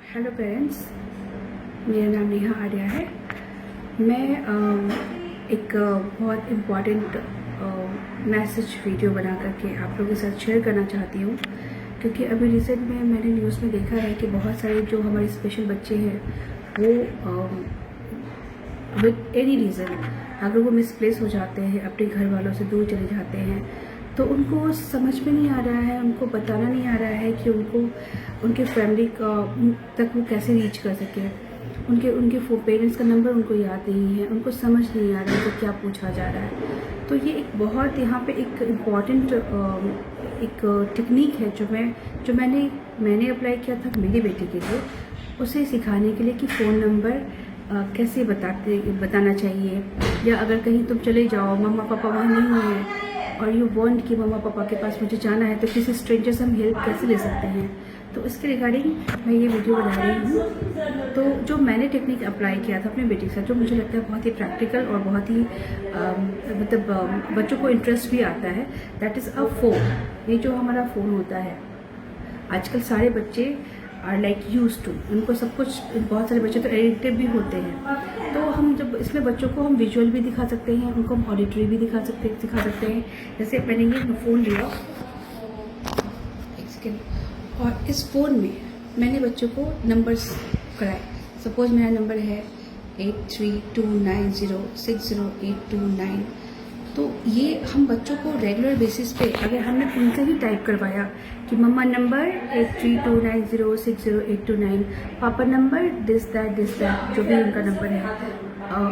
Hello parents, मेरा नाम नेहा आर्या है। मैं एक बहुत इम्पॉर्टेंट मैसेज वीडियो बना करके आप लोगों के साथ शेयर करना चाहती हूँ, क्योंकि अभी रिसेंट में मैंने न्यूज़ में देखा है कि बहुत सारे जो हमारे स्पेशल बच्चे हैं वो विद एनी रीज़न अगर वो मिसप्लेस हो जाते हैं, अपने घर वालों से दूर चले जाते हैं, तो उनको समझ में नहीं आ रहा है, उनको बताना नहीं आ रहा है कि उनको उनके फैमिली का तक वो कैसे रीच कर सके। उनके पेरेंट्स का नंबर उनको याद नहीं है, उनको समझ नहीं आ रहा है कि क्या पूछा जा रहा है। तो ये एक बहुत यहाँ पे एक इम्पॉर्टेंट एक टेक्निक है जो मैंने अप्लाई किया था मेरी बेटी के लिए, उसे सिखाने के लिए कि फ़ोन नंबर कैसे बताना चाहिए, या अगर कहीं तुम चले जाओ, मम्मा पापा वहाँ नहीं है और यू वांट कि मम्मा पापा के पास मुझे जाना है, तो किसी स्ट्रेंजर से हम हेल्प कैसे ले सकते हैं। तो इसके रिगार्डिंग मैं ये वीडियो बना रही हूँ। तो जो मैंने टेक्निक अप्लाई किया था अपने बेटी के साथ, जो मुझे लगता है बहुत ही प्रैक्टिकल और बहुत ही बच्चों को इंटरेस्ट भी आता है, दैट इज़ अ फ़ोन। ये जो हमारा फ़ोन होता है, आजकल सारे बच्चे आर लाइक यूज टू, उनको सब कुछ, बहुत सारे बच्चे तो एडिक्टिव भी होते हैं। तो हम जब इसमें बच्चों को हम विजुअल भी दिखा सकते हैं, उनको हम ऑडिटरी भी सिखा सकते हैं। जैसे मैंने ये फ़ोन लिया, एक सेकेंड, और इस फ़ोन में मैंने बच्चों को नंबर्स कराए। सपोज मेरा नंबर है 8329060829। तो ये हम बच्चों को रेगुलर बेसिस पे अगर हमने उनसे ही टाइप करवाया कि मम्मा नंबर 8329060829, पापा नंबर दिस दैट जो भी उनका नंबर है,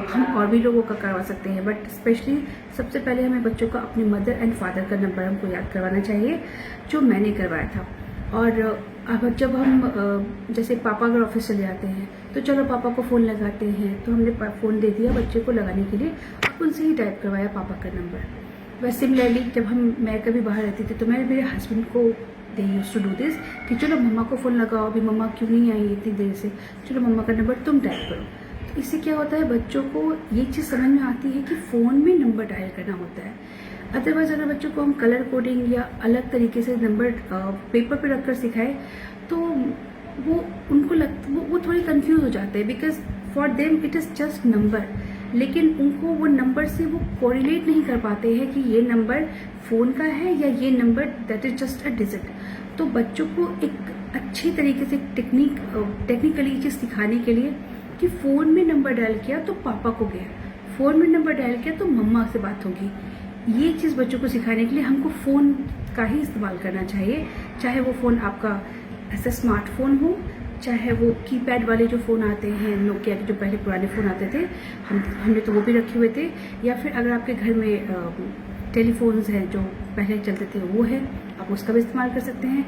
हम और भी लोगों का करवा सकते हैं, बट स्पेशली सबसे पहले हमें बच्चों का अपने मदर एंड फादर का नंबर हमको याद करवाना चाहिए, जो मैंने करवाया था। और अब जब हम जैसे पापा अगर ऑफिस चले जाते हैं तो चलो पापा को फ़ोन लगाते हैं, तो हमने फ़ोन दे दिया बच्चे को लगाने के लिए और उनसे ही टाइप करवाया पापा का नंबर। बस सिमिलरली जब मैं कभी बाहर रहती थी तो मैं मेरे हस्बैंड को दे यूज टू डू दिस कि चलो मम्मा को फ़ोन लगाओ, अभी मम्मा क्यों नहीं आई इतनी देर से, चलो मम्मा का नंबर तुम टाइप करो। तो इससे क्या होता है, बच्चों को ये चीज़ समझ में आती है कि फ़ोन में नंबर डायल करना होता है। अदरवाइज अगर बच्चों को हम कलर कोडिंग या अलग तरीके से नंबर पेपर पे रखकर सिखाए तो वो थोड़ी कंफ्यूज हो जाते हैं, because for them it is just number, लेकिन उनको वो नंबर से वो कोरिलेट नहीं कर पाते हैं कि ये नंबर फ़ोन का है या ये number that is just a digit. तो बच्चों को एक अच्छी तरीके से टेक्निकली चीज़ सिखाने के लिए कि फ़ोन में नंबर डायल किया तो पापा को गया, फ़ोन में नंबर डायल किया तो मम्मा से बात होगी, ये चीज़ बच्चों को सिखाने के लिए हमको फ़ोन का ही इस्तेमाल करना चाहिए। चाहे वो फ़ोन आपका ऐसा स्मार्टफोन हो, चाहे वो कीपैड वाले जो फ़ोन आते हैं नोकिया के, जो पहले पुराने फ़ोन आते थे, हमने तो वो भी रखे हुए थे, या फिर अगर आपके घर में टेलीफोन्स हैं जो पहले चलते थे वो है, आप उसका भी इस्तेमाल कर सकते हैं।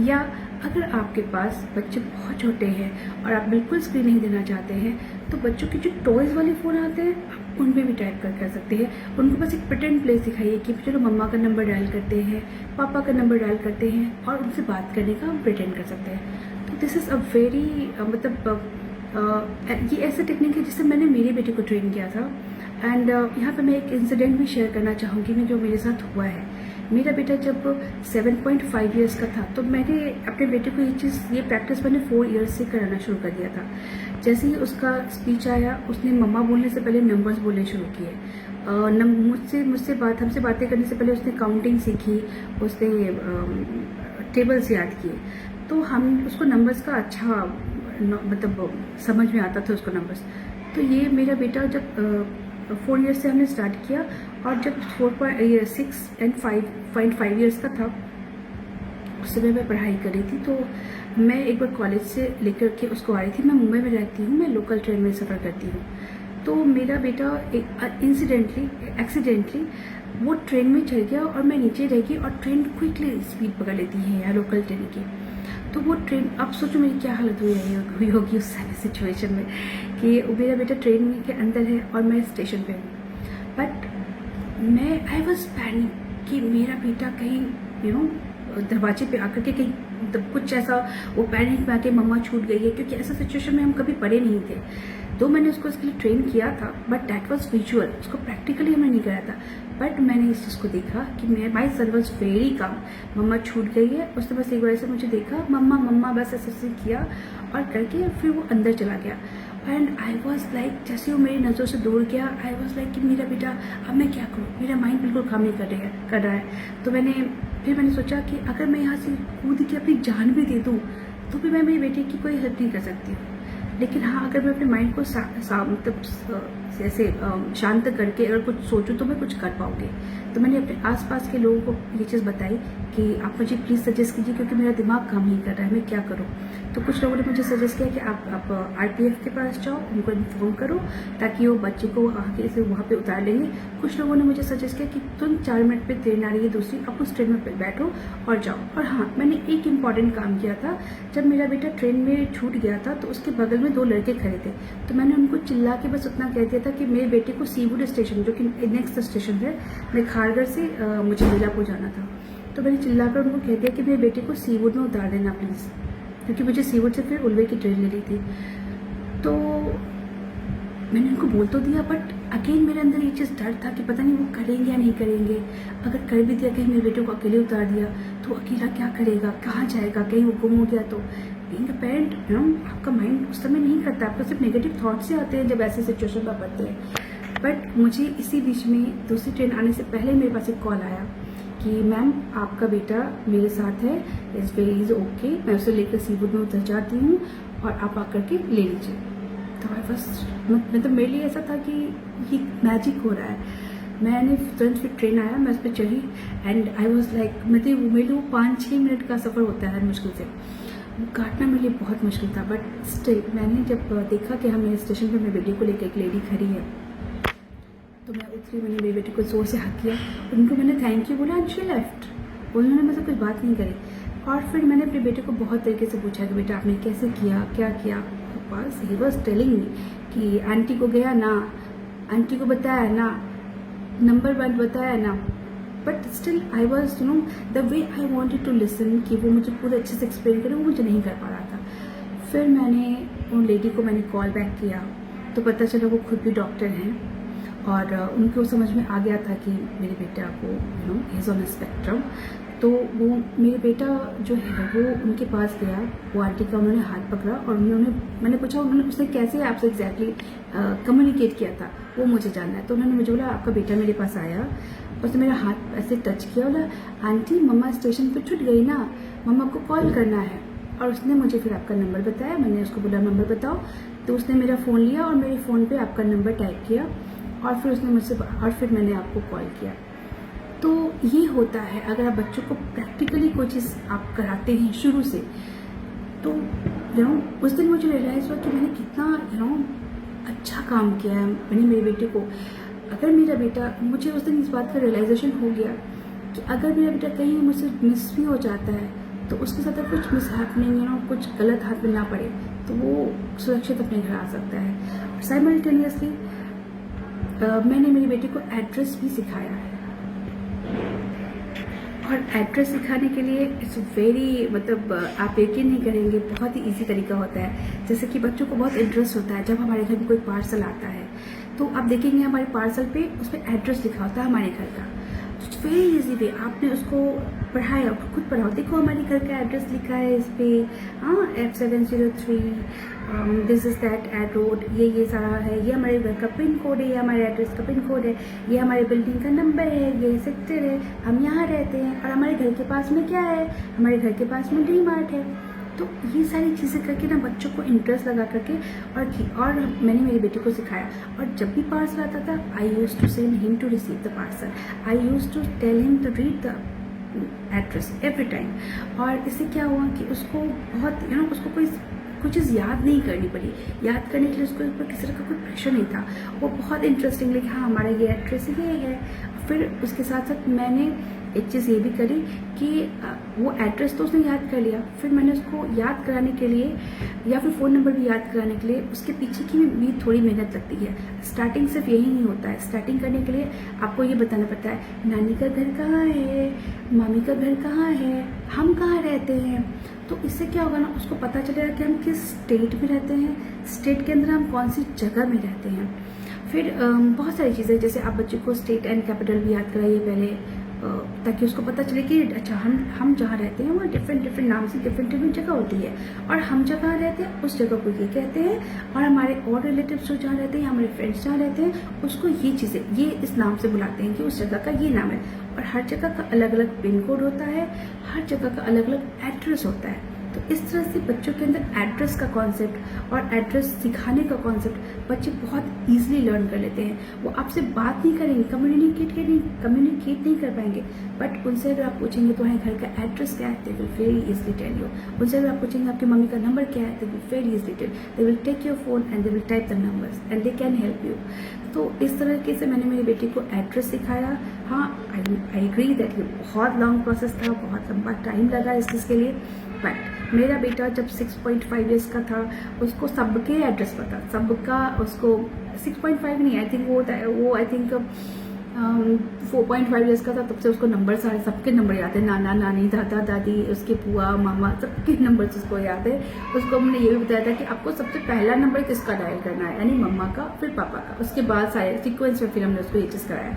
या अगर आपके पास बच्चे बहुत छोटे हैं और आप बिल्कुल स्क्रीन नहीं देना चाहते हैं, तो बच्चों के जो टॉयज़ वाले फ़ोन आते हैं आप उन पर भी टाइप कर सकते हैं। उनको बस एक प्रिटेंड प्लेस दिखाइए कि चलो मम्मा का नंबर डायल करते हैं, पापा का नंबर डायल करते हैं, और उनसे बात करने का हम प्रिटेंड कर सकते हैं। तो दिस इज़ अ वेरी ये ऐसा टेक्निक है जिससे मैंने मेरी बेटी को ट्रेन किया था। एंड यहाँ पे मैं एक इंसिडेंट भी शेयर करना चाहूँगी जो मेरे साथ हुआ है। मेरा बेटा जब 7.5 इयर्स का था तो मैंने अपने बेटे को ये प्रैक्टिस मैंने 4 इयर्स से कराना शुरू कर दिया था। जैसे ही उसका स्पीच आया, उसने मम्मा बोलने से पहले नंबर्स बोलने शुरू किए। हमसे बातें करने से पहले उसने काउंटिंग सीखी, उसने टेबल्स याद किए। तो हम उसको नंबर्स का अच्छा समझ में आता था उसको नंबर्स। तो ये मेरा बेटा जब 4 इयर्स से हमने स्टार्ट किया, और जब 6.5 इयर्स का था उस समय मैं पढ़ाई कर रही थी। तो मैं एक बार कॉलेज से लेकर के उसको आ रही थी। मैं मुंबई में रहती हूँ, मैं लोकल ट्रेन में सफ़र करती हूँ। तो मेरा बेटा एक्सीडेंटली वो ट्रेन में चढ़ गया और मैं नीचे रह गई, और ट्रेन क्विकली स्पीड पकड़ लेती है यहाँ लोकल ट्रेन की। तो वो ट्रेन, अब सोचो मेरी क्या हालत हुई होगी उस सिचुएशन में कि मेरा बेटा ट्रेन के अंदर है और मैं स्टेशन पे हूँ। बट आई वॉज पैनिक कि मेरा बेटा कहीं दरवाजे पे आकर के कहीं कुछ ऐसा, वो पैनिक में आके मम्मा छूट गई है, क्योंकि ऐसा सिचुएशन में हम कभी पड़े नहीं थे। तो मैंने उसको इसके लिए ट्रेन किया था, बट दैट वाज विजुअल, उसको प्रैक्टिकली हमने नहीं कराया था। बट मैंने इस चीज़ को देखा कि माई सन वॉज वेरी कम। मम्मा छूट गई है, उसने बस एक बार से मुझे देखा, मम्मा मम्मा बस ऐसे किया और करके फिर वो अंदर चला गया। एंड आई वॉज लाइक, जैसे वो मेरी नज़रों से दूर गया, आई वॉज लाइक कि मेरा बेटा, अब मैं क्या करूँ, मेरा माइंड बिल्कुल काम नहीं कर रहा है। तो फिर मैंने सोचा कि अगर मैं यहाँ से कूद के अपनी जान भी दे दूँ तो भी मैं मेरी बेटी की कोई हेल्प नहीं कर सकती हूँ। लेकिन हाँ, अगर मैं अपने माइंड को मतलब जैसे शांत करके अगर कुछ सोचूं तो मैं कुछ कर पाऊंगी। तो मैंने अपने आसपास के लोगों को ये चीज़ बताई कि आप मुझे प्लीज़ सजेस्ट कीजिए, क्योंकि मेरा दिमाग काम नहीं कर रहा है, मैं क्या करूं। तो कुछ लोगों ने मुझे सजेस्ट किया कि आप RPF के पास जाओ, उनको इन्फॉर्म करो ताकि वो बच्चे को आगे से वहाँ पे उतार लेंगे। कुछ लोगों ने मुझे सजेस्ट किया कि तुम 4 मिनट पे ट्रेन आ रही है दूसरी, आप उस ट्रेन में बैठो और जाओ। और हाँ, मैंने एक इम्पॉर्टेंट काम किया था। जब मेरा बेटा ट्रेन में छूट गया था तो उसके बगल में 2 लड़के खड़े थे, तो मैंने उनको चिल्ला के बस उतना कह दिया था कि मेरे बेटे को सीवुड स्टेशन, जो कि नेक्स्ट स्टेशन है, मैं खारगर से मुझे मीलापुर जाना था, तो मैंने चिल्लाकर उनको कह दिया कि मेरे बेटे को सीवुड में उतार देना प्लीज़, क्योंकि मुझे सीवुड से फिर उल्वे की ट्रेन लेनी थी। तो मैंने उनको बोल तो दिया, बट अगेन मेरे अंदर ये चीज़ डर था कि पता नहीं वो करेंगे या नहीं करेंगे। अगर कर भी दिया, कहीं मेरे बेटे को अकेले उतार दिया तो अकेला क्या करेगा, कहाँ जाएगा, कहीं वो गुम हो गया तो। बीइंग अ पेरेंट, आपका माइंड उस समय नहीं करता, आपको सिर्फ नेगेटिव थॉट्स से आते हैं जब ऐसे सिचुएशन में पड़ते हैं। बट मुझे इसी बीच में दूसरी ट्रेन आने से पहले मेरे पास एक कॉल आया कि मैम आपका बेटा मेरे साथ है, इज़ ओके, मैं उसे लेकर सीवुड में उतर जाती हूँ और आप आकर के ले लीजिए। तो आई बस, मतलब मेरे लिए ऐसा था कि ये मैजिक हो रहा है। मैंने तुरंत फिर ट्रेन आया, मैं उस पर चढ़ी एंड आई वॉज लाइक, मतलब मेरे लिए 5-6 मिनट का सफ़र होता है मुश्किल से, वो काटना मेरे लिए बहुत मुश्किल था। बट स्टिल मैंने जब देखा कि हम मेरे स्टेशन पर मेरे बेटे को लेकर एक लेडी खड़ी है, तो मैं उतरी, मैंने मेरे बेटे को जोर से हक किया, उनको मैंने थैंक यू बोला एंड शी लेफ्ट। उन्होंने मुझसे कुछ बात नहीं करी। और फिर मैंने अपने बेटे को बहुत तरीके से पूछा कि बेटा आपने कैसे किया, क्या किया। बस ही वॉज टेलिंग मी कि आंटी को गया ना, आंटी को बताया ना, नंबर 1 बताया ना। But still I was the way I wanted to listen, कि वो मुझे पूरे अच्छे से एक्सप्लेन करे, वो मुझे नहीं कर पा रहा था। फिर मैंने उन लेडी को कॉल बैक किया, तो पता चला वो खुद भी डॉक्टर हैं और उनको समझ में आ गया था कि मेरे बेटा को इज़ ऑन स्पेक्ट्रम। तो वो मेरे बेटा जो है वो उनके पास गया, वो आंटी का उन्होंने हाथ पकड़ा और मैंने पूछा उसने कैसे आपसे एग्जैक्टली कम्युनिकेट किया था, वो मुझे जानना है। तो उन्होंने मुझे बोला आपका बेटा मेरे पास आया, उसने मेरा हाथ ऐसे टच किया, बोला आंटी मम्मा स्टेशन पे छूट गई ना, मम्मा को कॉल करना है। और उसने मुझे फिर आपका नंबर बताया, मैंने उसको बोला नंबर बताओ, तो उसने मेरा फ़ोन लिया और मेरे फ़ोन पे आपका नंबर टाइप किया और फिर उसने मुझसे, और फिर मैंने आपको कॉल किया। तो ये होता है, अगर आप बच्चों को प्रैक्टिकली कोई चीज़ आप कराते हैं शुरू से, तो उस दिन मुझे रियलाइज़ हुआ कि मैंने कितना अच्छा काम किया है। मैंने मेरे बेटे को, अगर मेरा बेटा, मुझे उस दिन इस बात का रियलाइजेशन हो गया कि अगर मेरा बेटा कहीं मुझसे मिस भी हो जाता है तो उसके साथ अगर कुछ मिस हैपनिंग कुछ गलत हाथ में ना पड़े तो वो सुरक्षित अपने घर आ सकता है। साइमल्टेनियसली मैंने मेरे बेटे को एड्रेस भी सिखाया है, और एड्रेस सिखाने के लिए इट्स वेरी, मतलब आप यकीन नहीं करेंगे, बहुत ही इजी तरीका होता है। जैसे कि बच्चों को बहुत इंटरेस्ट होता है जब हमारे घर में कोई पार्सल आता है, तो आप देखेंगे हमारे पार्सल पे उस पर एड्रेस लिखा होता है हमारे घर का। इट्स वेरी इजी वे, आपने उसको पढ़ाया, खुद पढ़ाओ, देखो हमारे घर का एड्रेस लिखा है इस पर, हाँ F703, दिस इज़ दैट एड रोड, ये सारा है, ये हमारे घर का पिन कोड है, ये हमारे एड्रेस का पिन कोड है, ये हमारे बिल्डिंग का नंबर है, ये सेक्टर है, हम यहाँ रहते हैं, और हमारे घर के पास में क्या है, हमारे घर के पास में DMart है। तो ये सारी चीज़ें करके ना बच्चों को इंटरेस्ट लगा करके और मैंने मेरे बेटे को सिखाया। और जब भी पार्सल आता था, I used to send him to receive the parcel, I used to tell him to read the address every time. और इससे क्या हुआ कि उसको बहुत उसको कोई चीज़ याद नहीं करनी पड़ी, याद करने के लिए उसको ऊपर किसी तरह का कोई प्रेशर नहीं था। वो बहुत इंटरेस्टिंगली कि हाँ हमारा ये एड्रेस ये है। फिर उसके साथ साथ मैंने एक चीज़ ये भी करी कि वो एड्रेस तो उसने याद कर लिया, फिर मैंने उसको याद कराने के लिए या फिर फ़ोन नंबर भी याद कराने के लिए उसके पीछे की भी थोड़ी मेहनत लगती है। स्टार्टिंग सिर्फ यही नहीं होता है, स्टार्टिंग करने के लिए आपको ये बताना पड़ता है नानी का घर कहाँ है, मामी का घर कहाँ है, हम कहाँ रहते हैं। तो इससे क्या होगा ना, उसको पता चलेगा कि हम किस स्टेट में रहते हैं, स्टेट के अंदर हम कौन सी जगह में रहते हैं। फिर बहुत सारी चीज़ें, जैसे आप बच्चे को स्टेट एंड कैपिटल भी याद कराइए पहले, ताकि उसको पता चले कि अच्छा हम जहाँ रहते हैं वहाँ डिफरेंट नाम से डिफरेंट जगह होती है, और हम जहाँ रहते हैं उस जगह को ये कहते हैं, और हमारे और रिलेटिव्स जो जहाँ रहते हैं, हमारे फ्रेंड्स जहाँ रहते हैं, उसको ये चीज़ें ये इस नाम से बुलाते हैं कि उस जगह का ये नाम है। और हर जगह का अलग अलग पिन कोड होता है, हर जगह का अलग अलग एड्रेस होता है। तो इस तरह से बच्चों के अंदर एड्रेस का कॉन्सेप्ट और एड्रेस सिखाने का कॉन्सेप्ट बच्चे बहुत ईजिली लर्न कर लेते हैं। वो आपसे बात नहीं करेंगे, कम्युनिकेट नहीं कर पाएंगे, बट उनसे अगर आप पूछेंगे तुम्हारे घर का एड्रेस क्या है, they will very easily tell you. उनसे अगर आप पूछेंगे आपकी मम्मी का नंबर क्या है, they will very easily tell, they will take your phone and they will type the numbers and they can help you. तो इस तरीके से मैंने मेरी बेटी को एड्रेस सिखाया। हाँ, आई एग्री दैट ये बहुत लॉन्ग प्रोसेस था, बहुत लंबा टाइम लगा इस चीज़ के लिए, बट मेरा बेटा जब 6.5 ईयर्स का था, उसको सबके एड्रेस पता, सबका, उसको 6.5 नहीं, आई थिंक वो आई थिंक 4.5 ईयर्स का था, तब से उसको नंबर सारे सबके नंबर याद है, नाना नानी दादा दादी, उसके बुआ मामा, सबके नंबर उसको याद है। उसको हमने ये भी बताया था कि आपको सबसे पहला नंबर किसका डायल करना है, यानी मम्मा का, फिर पापा का, उसके बाद सारे सीक्वेंस में फिर हमने उसको ये चीज़ कराया।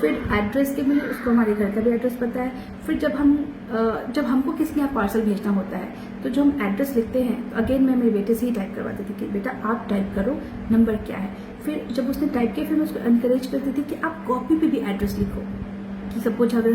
फिर एड्रेस के लिए उसको हमारे घर का भी एड्रेस पता है। फिर जब हमको किसी के यहाँ पार्सल भेजना होता है, तो जो हम एड्रेस लिखते हैं, तो अगेन मैं मेरे बेटे से ही टाइप करवाती थी कि बेटा आप टाइप करो नंबर क्या है। फिर जब उसने टाइप किया, फिर मैं उसको एनकरेज करती थी कि आप कॉपी पे भी एड्रेस लिखो, कि सपोज अगर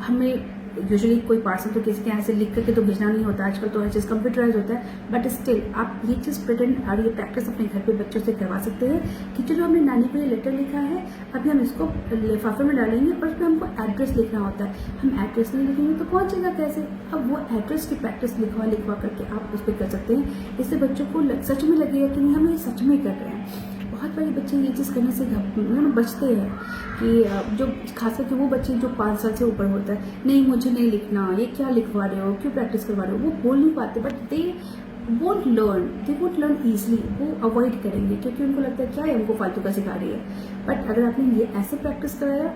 हमें यूजुअली कोई पार्सल तो किसी के यहाँ से लिख करके तो भेजना नहीं होता, आजकल तो हर चीज़ कंप्यूटराइज होता है, बट स्टिल आप ये चीज़ प्रिटेंड और ये प्रैक्टिस अपने घर पे बच्चों से करवा सकते हैं कि चलो हमने नानी को ये लेटर लिखा है, अभी हम इसको लिफाफे में डालेंगे और उसमें हमको एड्रेस लिखना होता है, हम एड्रेस नहीं लिखेंगे तो पहुँचेगा कैसे। अब वो एड्रेस की प्रैक्टिस लिखवा करके आप उस पर कर सकते हैं। इससे बच्चों को सच में लगेगा कि नहीं, हम ये सच में कर रहे हैं। बहुत बड़े बच्चे ये चीज़ करने से बचते हैं, कि जो खास करके वो बच्चे जो 5 साल से ऊपर होता है, नहीं मुझे नहीं लिखना, ये क्या लिखवा रहे हो, क्यों प्रैक्टिस करवा रहे हो, वो बोल नहीं पाते, but they won't learn easily, वो अवॉइड करेंगे क्योंकि उनको लगता है क्या है, हमको फालतू का सिखा रही है। बट अगर आपने ये ऐसे प्रैक्टिस कराया,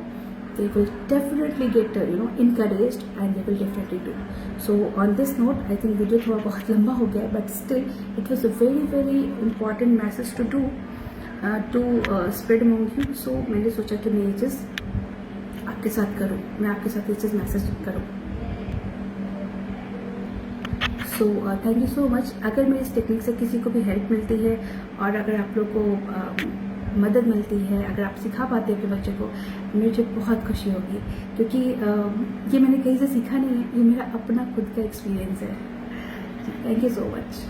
they will definitely get encouraged and they will definitely do. So on this note, I think video थोड़ा बहुत लंबा हो गया, but still it was a very important message to do to spread among you. So मैंने सोचा कि मैं ये चीज़ आपके साथ करूँ, मैं आपके साथ ये चीज़ मैसेज करूँ। So thank you so much. अगर मेरी इस टेक्निक से किसी को भी हेल्प मिलती है और अगर आप लोग को मदद मिलती है, अगर आप सिखा पाते हैं अपने बच्चे को, मुझे बहुत खुशी होगी, क्योंकि ये मैंने कहीं से सीखा नहीं है, ये मेरा अपना खुद का एक्सपीरियंस है। Thank you so much.